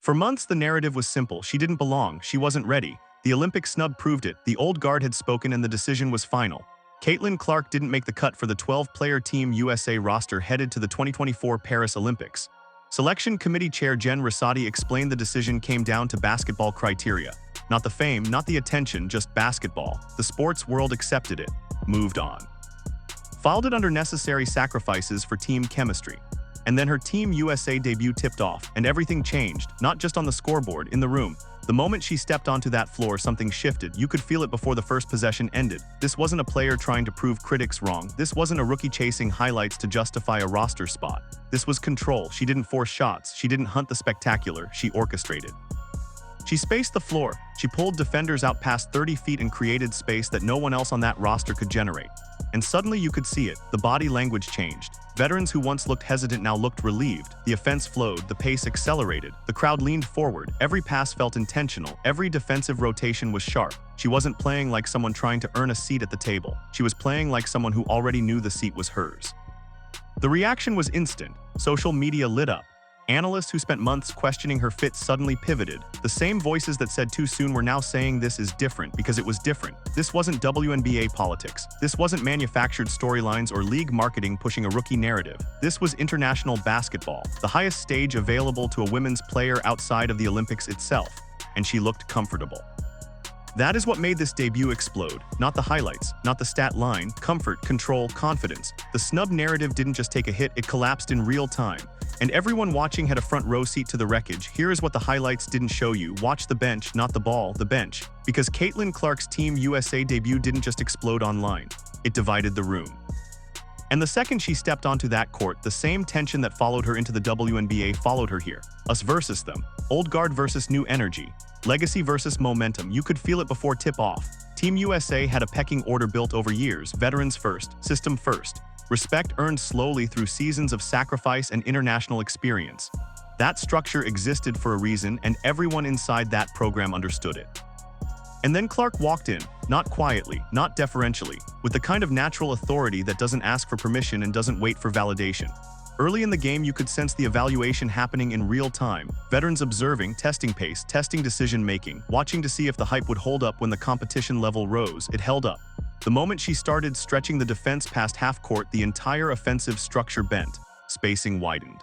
For months, the narrative was simple. She didn't belong. She wasn't ready. The Olympic snub proved it. The old guard had spoken and the decision was final. Caitlin Clark didn't make the cut for the 12-player Team USA roster headed to the 2024 Paris Olympics. Selection Committee Chair Jen Rosati explained the decision came down to basketball criteria. Not the fame, not the attention, just basketball. The sports world accepted it, moved on. Filed it under necessary sacrifices for team chemistry. And then her Team USA debut tipped off, and everything changed, not just on the scoreboard, in the room. The moment she stepped onto that floor, something shifted. You could feel it before the first possession ended. This wasn't a player trying to prove critics wrong. This wasn't a rookie chasing highlights to justify a roster spot. This was control. She didn't force shots. She didn't hunt the spectacular. She orchestrated. She spaced the floor. She pulled defenders out past 30 feet and created space that no one else on that roster could generate. And suddenly you could see it. The body language changed. Veterans who once looked hesitant now looked relieved. The offense flowed, the pace accelerated, the crowd leaned forward, every pass felt intentional, every defensive rotation was sharp. She wasn't playing like someone trying to earn a seat at the table. She was playing like someone who already knew the seat was hers. The reaction was instant. Social media lit up. Analysts who spent months questioning her fit suddenly pivoted. The same voices that said too soon were now saying this is different because it was different. This wasn't WNBA politics. This wasn't manufactured storylines or league marketing pushing a rookie narrative. This was international basketball, the highest stage available to a women's player outside of the Olympics itself. And she looked comfortable. That is what made this debut explode. Not the highlights, not the stat line, comfort, control, confidence. The snub narrative didn't just take a hit, it collapsed in real time. And everyone watching had a front row seat to the wreckage. Here is what the highlights didn't show you. Watch the bench, not the ball, the bench. Because Caitlin Clark's Team USA debut didn't just explode online. It divided the room. And the second she stepped onto that court, the same tension that followed her into the WNBA followed her here. Us versus them. Old guard versus new energy. Legacy versus momentum. You could feel it before tip-off. Team USA had a pecking order built over years. Veterans first, system first. Respect earned slowly through seasons of sacrifice and international experience. That structure existed for a reason, and everyone inside that program understood it. And then Clark walked in, not quietly, not deferentially, with the kind of natural authority that doesn't ask for permission and doesn't wait for validation. Early in the game, you could sense the evaluation happening in real time. Veterans observing, testing pace, testing decision-making, watching to see if the hype would hold up when the competition level rose. It held up. The moment she started stretching the defense past half-court, the entire offensive structure bent. Spacing widened.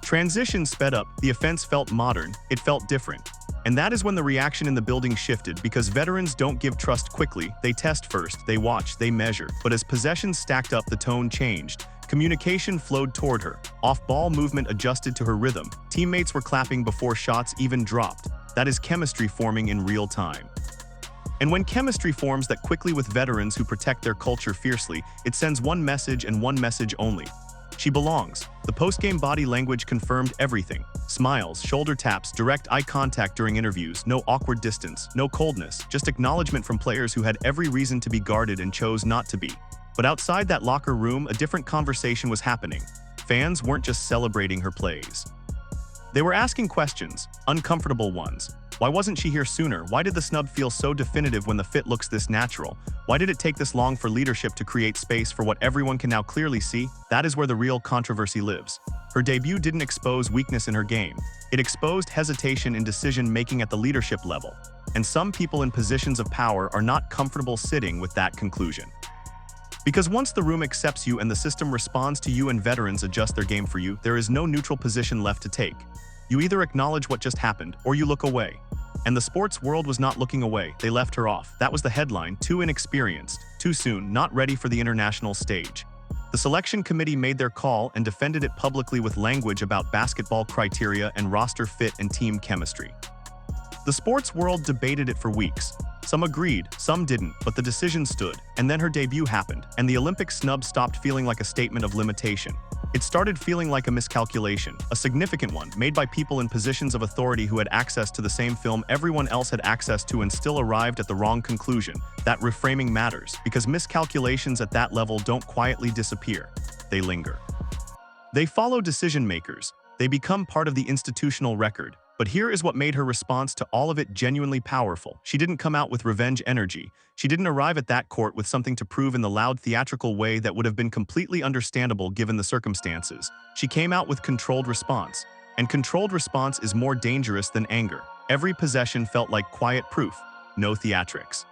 Transition sped up. The offense felt modern. It felt different. And that is when the reaction in the building shifted, because veterans don't give trust quickly. They test first, they watch, they measure. But as possessions stacked up, the tone changed. Communication flowed toward her. Off-ball movement adjusted to her rhythm. Teammates were clapping before shots even dropped. That is chemistry forming in real time. And when chemistry forms that quickly with veterans who protect their culture fiercely, it sends one message and one message only. She belongs. The post-game body language confirmed everything. Smiles, shoulder taps, direct eye contact during interviews, no awkward distance, no coldness, just acknowledgement from players who had every reason to be guarded and chose not to be. But outside that locker room, a different conversation was happening. Fans weren't just celebrating her plays. They were asking questions, uncomfortable ones. Why wasn't she here sooner? Why did the snub feel so definitive when the fit looks this natural? Why did it take this long for leadership to create space for what everyone can now clearly see? That is where the real controversy lives. Her debut didn't expose weakness in her game. It exposed hesitation in decision-making at the leadership level. And some people in positions of power are not comfortable sitting with that conclusion. Because once the room accepts you and the system responds to you and veterans adjust their game for you, there is no neutral position left to take. You either acknowledge what just happened, or you look away. And the sports world was not looking away. They left her off. That was the headline. Too inexperienced, too soon, not ready for the international stage. The selection committee made their call and defended it publicly with language about basketball criteria and roster fit and team chemistry. The sports world debated it for weeks. Some agreed, some didn't, but the decision stood. And then her debut happened, and the Olympic snub stopped feeling like a statement of limitation. It started feeling like a miscalculation, a significant one, made by people in positions of authority who had access to the same film everyone else had access to and still arrived at the wrong conclusion. That reframing matters, because miscalculations at that level don't quietly disappear. They linger. They follow decision makers. They become part of the institutional record. But here is what made her response to all of it genuinely powerful. She didn't come out with revenge energy. She didn't arrive at that court with something to prove in the loud theatrical way that would have been completely understandable given the circumstances. She came out with controlled response. And controlled response is more dangerous than anger. Every possession felt like quiet proof, no theatrics.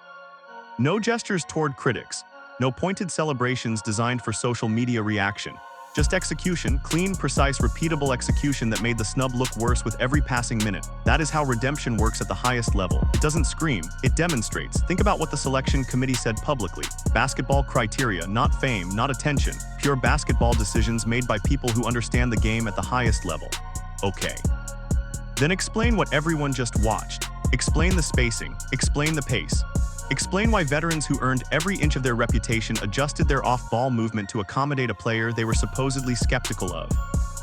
No gestures toward critics, no pointed celebrations designed for social media reaction. Just execution, clean, precise, repeatable execution that made the snub look worse with every passing minute. That is how redemption works at the highest level. It doesn't scream, it demonstrates. Think about what the selection committee said publicly. Basketball criteria, not fame, not attention. Pure basketball decisions made by people who understand the game at the highest level. Okay. Then explain what everyone just watched. Explain the spacing, explain the pace. Explain why veterans who earned every inch of their reputation adjusted their off-ball movement to accommodate a player they were supposedly skeptical of.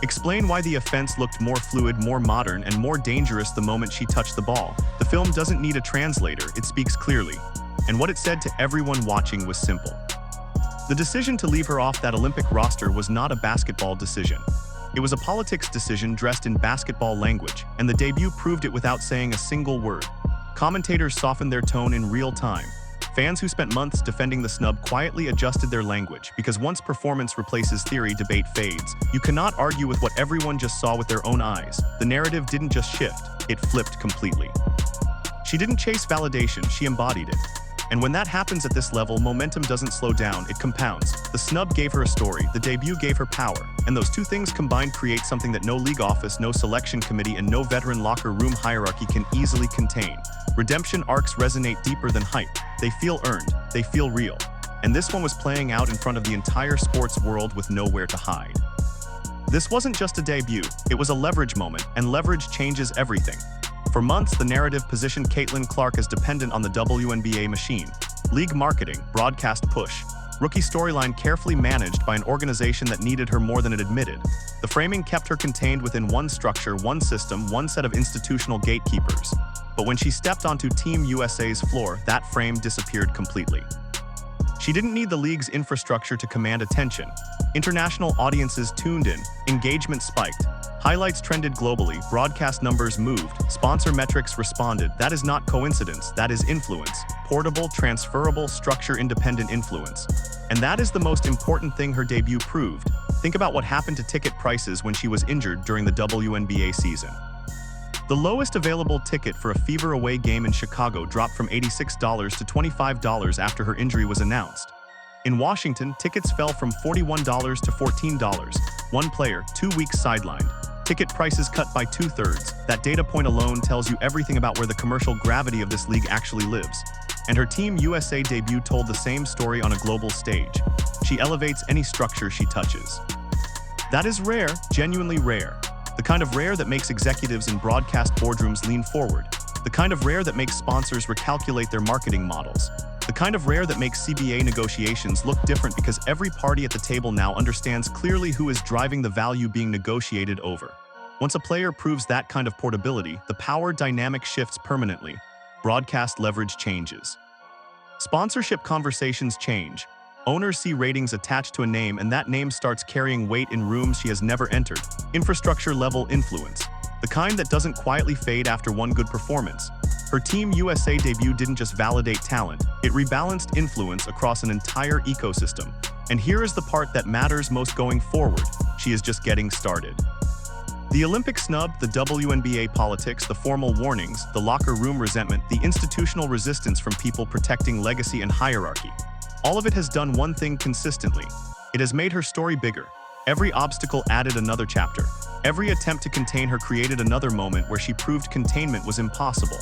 Explain why the offense looked more fluid, more modern, and more dangerous the moment she touched the ball. The film doesn't need a translator, it speaks clearly. And what it said to everyone watching was simple. The decision to leave her off that Olympic roster was not a basketball decision. It was a politics decision dressed in basketball language, and the debut proved it without saying a single word. Commentators softened their tone in real time. Fans who spent months defending the snub quietly adjusted their language, because once performance replaces theory, debate fades. You cannot argue with what everyone just saw with their own eyes. The narrative didn't just shift, it flipped completely. She didn't chase validation, she embodied it. And when that happens at this level, momentum doesn't slow down, it compounds. The snub gave her a story, the debut gave her power. And those two things combined create something that no league office, no selection committee, and no veteran locker room hierarchy can easily contain. Redemption arcs resonate deeper than hype. They feel earned, they feel real. And this one was playing out in front of the entire sports world with nowhere to hide. This wasn't just a debut, it was a leverage moment, and leverage changes everything. For months, the narrative positioned Caitlin Clark as dependent on the WNBA machine. League marketing, broadcast push. Rookie storyline carefully managed by an organization that needed her more than it admitted. The framing kept her contained within one structure, one system, one set of institutional gatekeepers. But when she stepped onto Team USA's floor, that frame disappeared completely. She didn't need the league's infrastructure to command attention. International audiences tuned in, engagement spiked. Highlights trended globally, broadcast numbers moved, sponsor metrics responded. That is not coincidence, that is influence. Portable, transferable, structure-independent influence. And that is the most important thing her debut proved. Think about what happened to ticket prices when she was injured during the WNBA season. The lowest available ticket for a Fever away game in Chicago dropped from $86 to $25 after her injury was announced. In Washington, tickets fell from $41 to $14. One player, 2 weeks sidelined. Ticket prices cut by 2/3. That data point alone tells you everything about where the commercial gravity of this league actually lives. And her Team USA debut told the same story on a global stage. She elevates any structure she touches. That is rare, genuinely rare. The kind of rare that makes executives in broadcast boardrooms lean forward. The kind of rare that makes sponsors recalculate their marketing models. The kind of rare that makes CBA negotiations look different because every party at the table now understands clearly who is driving the value being negotiated over. Once a player proves that kind of portability, the power dynamic shifts permanently. Broadcast leverage changes. Sponsorship conversations change. Owners see ratings attached to a name, and that name starts carrying weight in rooms she has never entered. Infrastructure-level influence. The kind that doesn't quietly fade after one good performance. Her Team USA debut didn't just validate talent, it rebalanced influence across an entire ecosystem. And here is the part that matters most going forward. She is just getting started. The Olympic snub, the WNBA politics, the formal warnings, the locker room resentment, the institutional resistance from people protecting legacy and hierarchy. All of it has done one thing consistently. It has made her story bigger. Every obstacle added another chapter. Every attempt to contain her created another moment where she proved containment was impossible.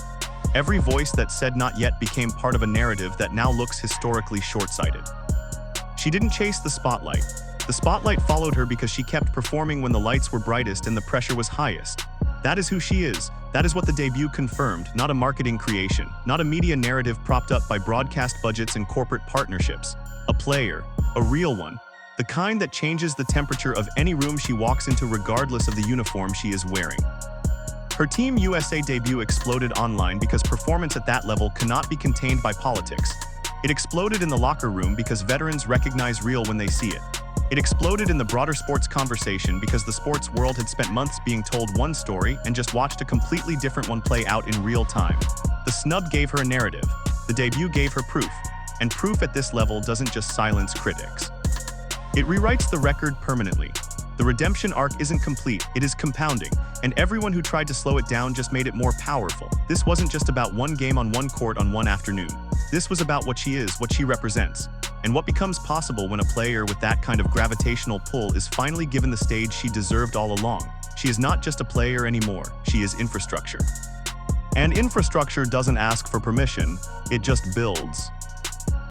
Every voice that said not yet became part of a narrative that now looks historically short-sighted. She didn't chase the spotlight. The spotlight followed her because she kept performing when the lights were brightest and the pressure was highest. That is who she is. That is what the debut confirmed, not a marketing creation, not a media narrative propped up by broadcast budgets and corporate partnerships. A player, a real one, the kind that changes the temperature of any room she walks into regardless of the uniform she is wearing. Her Team USA debut exploded online because performance at that level cannot be contained by politics. It exploded in the locker room because veterans recognize real when they see it. It exploded in the broader sports conversation because the sports world had spent months being told one story and just watched a completely different one play out in real time. The snub gave her a narrative. The debut gave her proof. And proof at this level doesn't just silence critics. It rewrites the record permanently. The redemption arc isn't complete, it is compounding, and everyone who tried to slow it down just made it more powerful. This wasn't just about one game on one court on one afternoon. This was about what she is, what she represents, and what becomes possible when a player with that kind of gravitational pull is finally given the stage she deserved all along. She is not just a player anymore, she is infrastructure. And infrastructure doesn't ask for permission, it just builds.